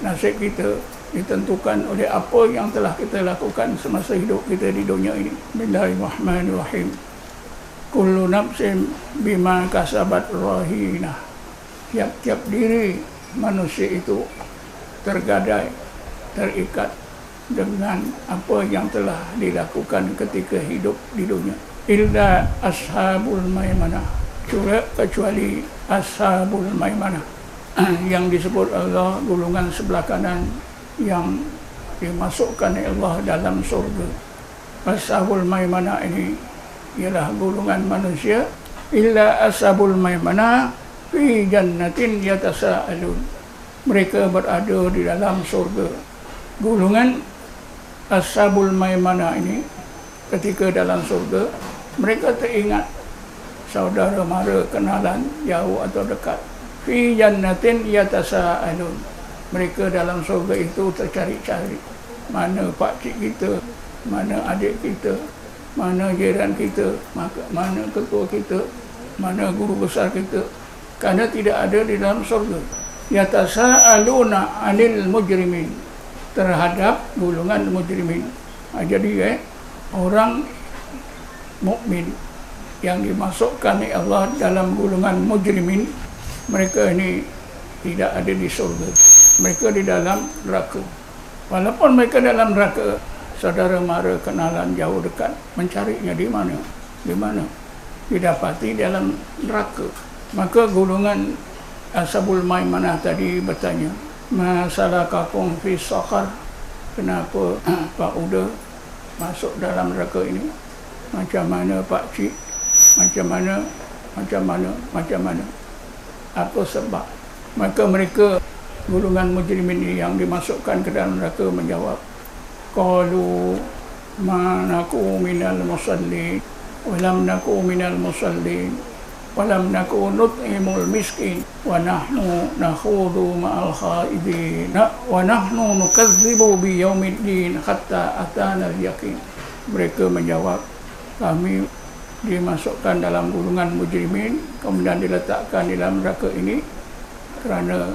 Nasib kita ditentukan oleh apa yang telah kita lakukan semasa hidup kita di dunia ini. Bismillahirrahmanirrahim. Kullu nafsin bima kasabat rahinah. Tiap-tiap diri manusia itu tergadai, terikat dengan apa yang telah dilakukan ketika hidup di dunia. Illa ashabul maimanah, kecuali ashabul maimanah yang disebut Allah golongan sebelah kanan yang dimasukkan oleh Allah dalam surga. Ashabul maimanah ini ialah golongan manusia. Illa ashabul maimanah fi jannatin yatasaalun, mereka berada di dalam surga. Golongan ashabul maimanah ini ketika dalam surga, mereka teringat saudara mara, kenalan jauh atau dekat. Fi jannatin yatasaalun, mereka dalam surga itu tercari-cari, mana pakcik kita, mana adik kita, mana jiran kita, mana ketua kita, mana guru besar kita, kerana tidak ada di dalam surga. Yatasaaluna 'anil mujrimin, terhadap golongan mujrimin. Jadi orang mukmin yang dimasukkan oleh Allah dalam golongan mujrimin, mereka ini tidak ada di surga, mereka di dalam neraka. Walaupun mereka dalam neraka, saudara mara, kenalan jauh dekat, mencarinya di mana? Di mana? Didapati dalam neraka. Maka golongan ashabul maimanah tadi bertanya, masalakakum fi saqar, kenapa Pak Uda masuk dalam neraka ini? Macam mana Pak Cik? Macam mana? Apa sebab? Maka mereka golongan mujrimin ini yang dimasukkan ke dalam neraka menjawab, qalu ma naku minal musallin wa lam naku minal musallin wa lam naku nut'imul miskin wa nahnu nakhudu ma'al khaidin wa nahnu nukadzibu bi yaumiddin hatta atana al-yaqin. Mereka menjawab, kami dimasukkan dalam golongan mujrimin, kemudian diletakkan di dalam neraka ini kerana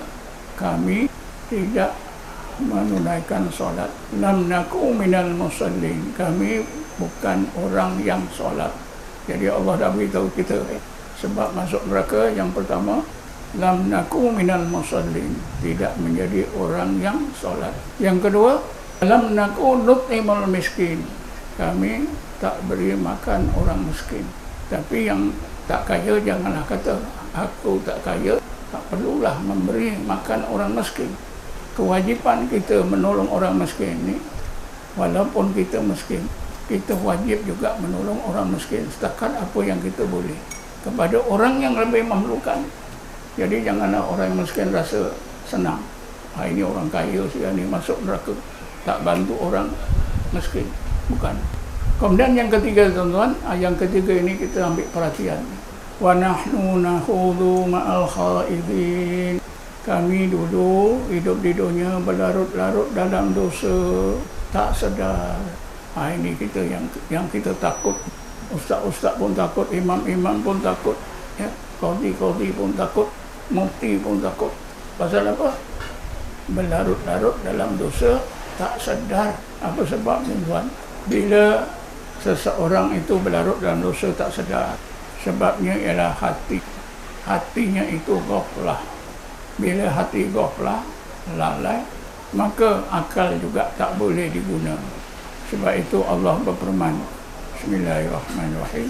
kami tidak menunaikan solat. Lam naku minal musallin, kami bukan orang yang solat. Jadi Allah dah beritahu kita sebab masuk neraka. Yang pertama, lam naku minal musallin, tidak menjadi orang yang solat. Yang kedua, lam naku nut'imul miskin, kami tak beri makan orang miskin. Tapi yang tak kaya janganlah kata aku tak kaya, tak perlulah memberi makan orang miskin. Kewajipan kita menolong orang miskin ni, walaupun kita miskin, kita wajib juga menolong orang miskin setakat apa yang kita boleh kepada orang yang lebih memerlukan. Jadi janganlah orang miskin rasa senang, ini orang kaya sekarang ni masuk neraka, tak bantu orang miskin. Bukan. Kemudian yang ketiga, tuan-tuan, yang ketiga ini kita ambil perhatian. Wa nahnu nakhudhu ma'al khaidin, kami dulu hidup di dunia berlarut-larut dalam dosa, tak sedar. Ini kita yang kita takut. Ustaz-ustaz pun takut, imam-imam pun takut, ya, qadhi-qadhi pun takut, mufti pun takut. Pasal apa? Berlarut-larut dalam dosa, tak sedar. Apa sebab, tuan-tuan? Bila seseorang itu berlarut dalam dosa tak sedar, sebabnya ialah hatinya itu ghaflah. Bila hati ghaflah, lalai, maka akal juga tak boleh diguna. Sebab itu Allah berfirman, Bismillahirrahmanirrahim,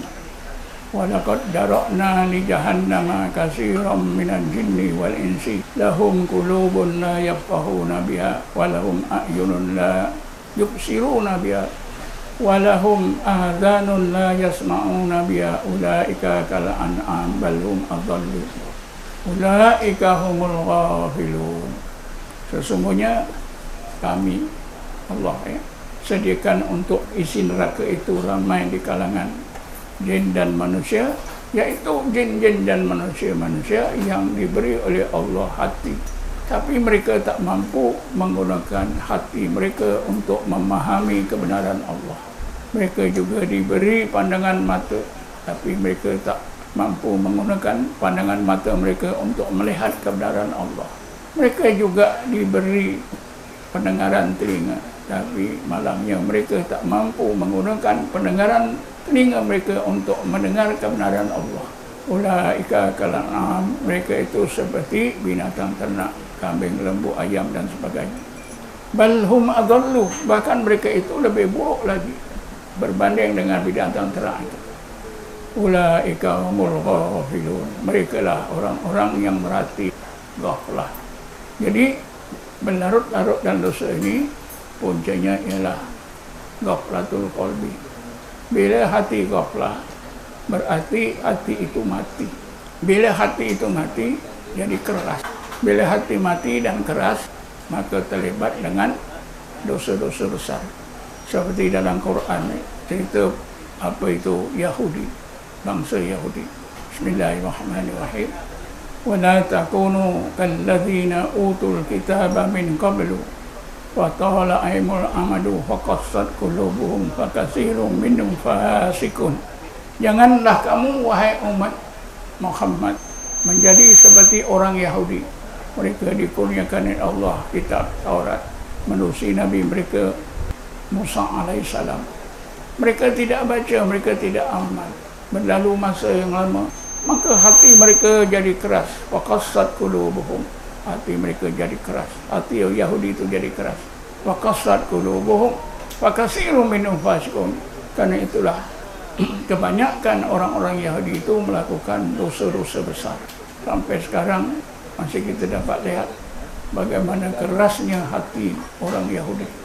wa laqad dara'na li jahannama katsiran minal jinni wal insi lahum qulubun la yafqahuna biha wa lahum a'yunun la yubsiruna biha walahum adhanun la yasma'una biha ulaika kal an'am bal hum adallu ulaika humul ghafilun. Sesungguhnya kami, Allah, sediakan untuk isi neraka itu ramai di kalangan jin dan manusia, yaitu jin-jin dan manusia-manusia yang diberi oleh Allah hati, tapi mereka tak mampu menggunakan hati mereka untuk memahami kebenaran Allah. Mereka juga diberi pandangan mata, tapi mereka tak mampu menggunakan pandangan mata mereka untuk melihat kebenaran Allah. Mereka juga diberi pendengaran telinga, tapi malamnya mereka tak mampu menggunakan pendengaran telinga mereka untuk mendengar kebenaran Allah. Ulaika kalan'am, mereka itu seperti binatang ternak, kambing, lembu, ayam dan sebagainya. Bal hum adallu, bahkan mereka itu lebih buruk lagi berbanding dengan binatang ternak itu. Ulaika humul ghafilun, mereka lah orang-orang yang merhati ghaflah. Jadi berlarut-larut dalam dosa ini puncanya ialah ghaflatul qalbi. Bila hati ghaflah, berarti hati itu mati. Bila hati itu mati, jadi keras. Bila hati mati dan keras, maka terlibat dengan dosa-dosa besar. Seperti dalam Quran cerita apa itu Yahudi, bangsa Yahudi. Bismillahirrahmanirrahim. Wa la takunu kalladzina utul kitaba min qablu wa tala aimul amadu faqassat qulubuhum fakatsirun minhum fasikun. Janganlah kamu wahai umat Muhammad menjadi seperti orang Yahudi. Mereka dikurniakan oleh Allah kitab Taurat menerusi Nabi mereka Musa alaihissalam. Mereka tidak baca, mereka tidak amal. Berlalu masa yang lama, maka hati mereka jadi keras. Waqassat qulubuhum, hati mereka jadi keras. Hati Yahudi itu jadi keras. Waqassat qulubuhum fakatsirun minhum fasiqun. Karena itulah kebanyakan orang-orang Yahudi itu melakukan dosa-dosa besar. Sampai sekarang masih kita dapat lihat bagaimana kerasnya hati orang Yahudi.